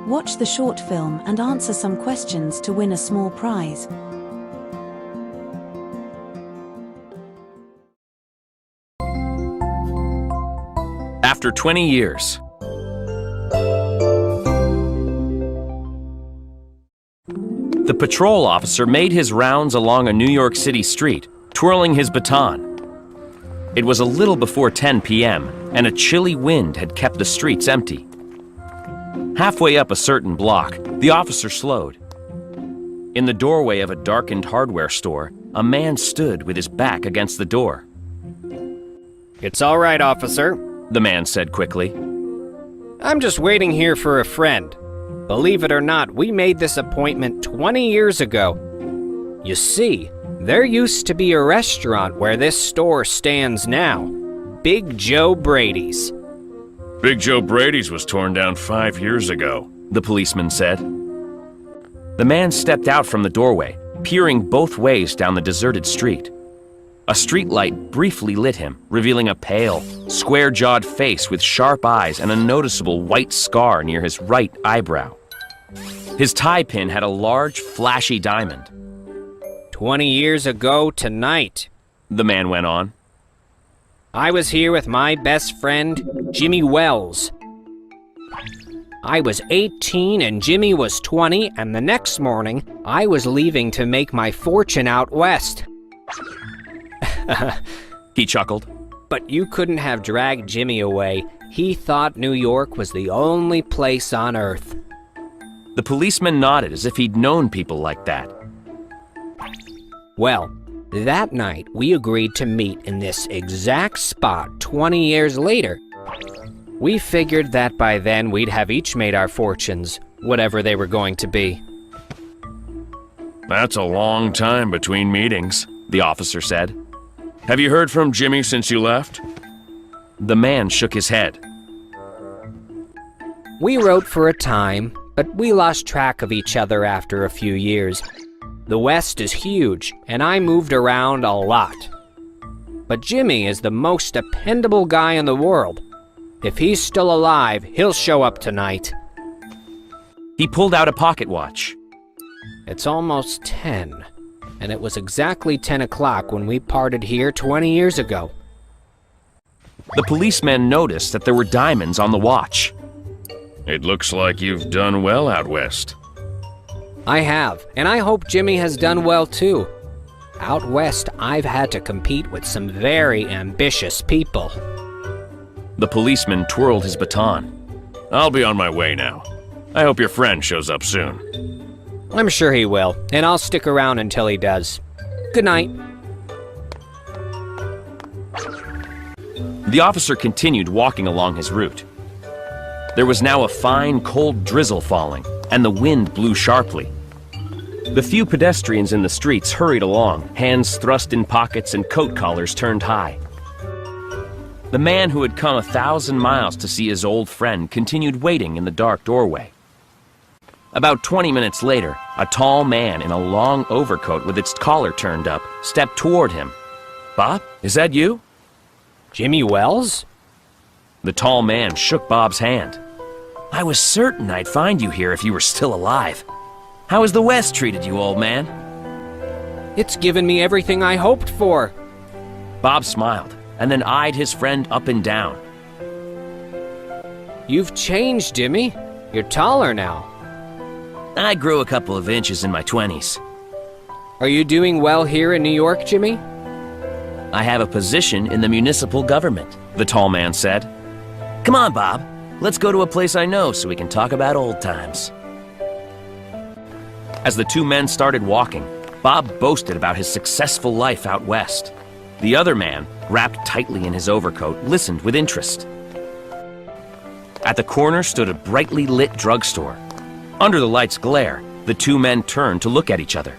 Watch the short film and answer some questions to win a small prize. After 20 years. The patrol officer made his rounds along a New York City street, twirling his baton. It was a little before 10 p.m., and a chilly wind had kept the streets empty. Halfway up a certain block, the officer slowed. In the doorway of a darkened hardware store, a man stood with his back against the door. "It's all right, officer," the man said quickly. "I'm just waiting here for a friend. Believe it or not, we made this appointment 20 years ago. You see, there used to be a restaurant where this store stands now. Big Joe Brady's." "Big Joe Brady's was torn down 5 years ago," the policeman said. The man stepped out from the doorway, peering both ways down the deserted street. A streetlight briefly lit him, revealing a pale, square-jawed face with sharp eyes and a noticeable white scar near his right eyebrow. His tie pin had a large, flashy diamond. 20 years ago tonight," the man went on. "I was here with my best friend, Jimmy Wells. I was 18 and Jimmy was 20, and the next morning, I was leaving to make my fortune out west." He chuckled. "But you couldn't have dragged Jimmy away. He thought New York was the only place on earth." The policeman nodded as if he'd known people like that. "Well, that night we agreed to meet in this exact spot 20 years later. We figured that by then we'd have each made our fortunes, whatever they were going to be." "That's a long time between meetings," the officer said. "Have you heard from Jimmy since you left?" The man shook his head. "We wrote for a time, but we lost track of each other after a few years. The West is huge, and I moved around a lot. But Jimmy is the most dependable guy in the world. If he's still alive, he'll show up tonight." He pulled out a pocket watch. "It's almost 10, and it was exactly 10 o'clock when we parted here 20 years ago." The policeman noticed that there were diamonds on the watch. "It looks like you've done well out west." "I have, and I hope Jimmy has done well too. Out west, I've had to compete with some very ambitious people." The policeman twirled his baton. "I'll be on my way now. I hope your friend shows up soon." "I'm sure he will, and I'll stick around until he does. Good night." The officer continued walking along his route. There was now a fine, cold drizzle falling, and the wind blew sharply. The few pedestrians in the streets hurried along, hands thrust in pockets and coat collars turned high. The man who had come 1,000 miles to see his old friend continued waiting in the dark doorway. About 20 minutes later, a tall man in a long overcoat with its collar turned up stepped toward him. "Bob, is that you?" "Jimmy Wells?" The tall man shook Bob's hand. "I was certain I'd find you here if you were still alive. How has the West treated you, old man?" "It's given me everything I hoped for." Bob smiled, and then eyed his friend up and down. "You've changed, Jimmy. You're taller now." "I grew a couple of inches in my 20s. "Are you doing well here in New York, Jimmy?" "I have a position in the municipal government," the tall man said. "Come on, Bob. Let's go to a place I know so we can talk about old times." As the two men started walking, Bob boasted about his successful life out west. The other man, wrapped tightly in his overcoat, listened with interest. At the corner stood a brightly lit drugstore. Under the light's glare, the two men turned to look at each other.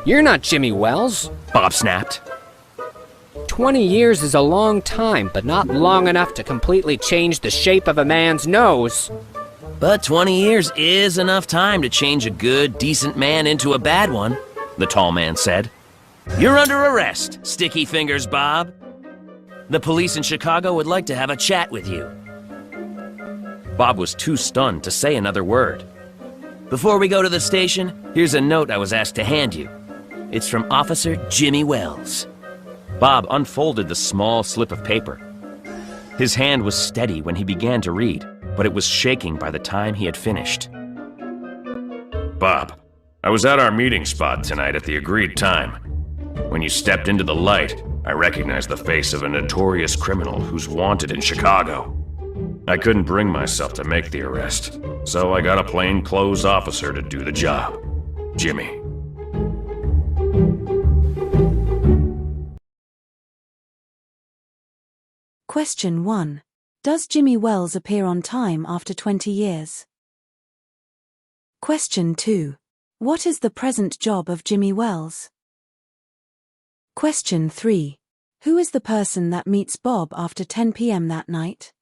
"You're not Jimmy Wells," Bob snapped. 20 years is a long time, but not long enough to completely change the shape of a man's nose." "But 20 years is enough time to change a good, decent man into a bad one," the tall man said. "You're under arrest, Sticky Fingers Bob. The police in Chicago would like to have a chat with you." Bob was too stunned to say another word. "Before we go to the station, here's a note I was asked to hand you. It's from Officer Jimmy Wells." Bob unfolded the small slip of paper. His hand was steady when he began to read, but it was shaking by the time he had finished. "Bob, I was at our meeting spot tonight at the agreed time. When you stepped into the light, I recognized the face of a notorious criminal who's wanted in Chicago. I couldn't bring myself to make the arrest, so I got a plainclothes officer to do the job. Jimmy." Question 1. Does Jimmy Wells appear on time after 20 years? Question 2. What is the present job of Jimmy Wells? Question 3. Who is the person that meets Bob after 10 p.m. that night?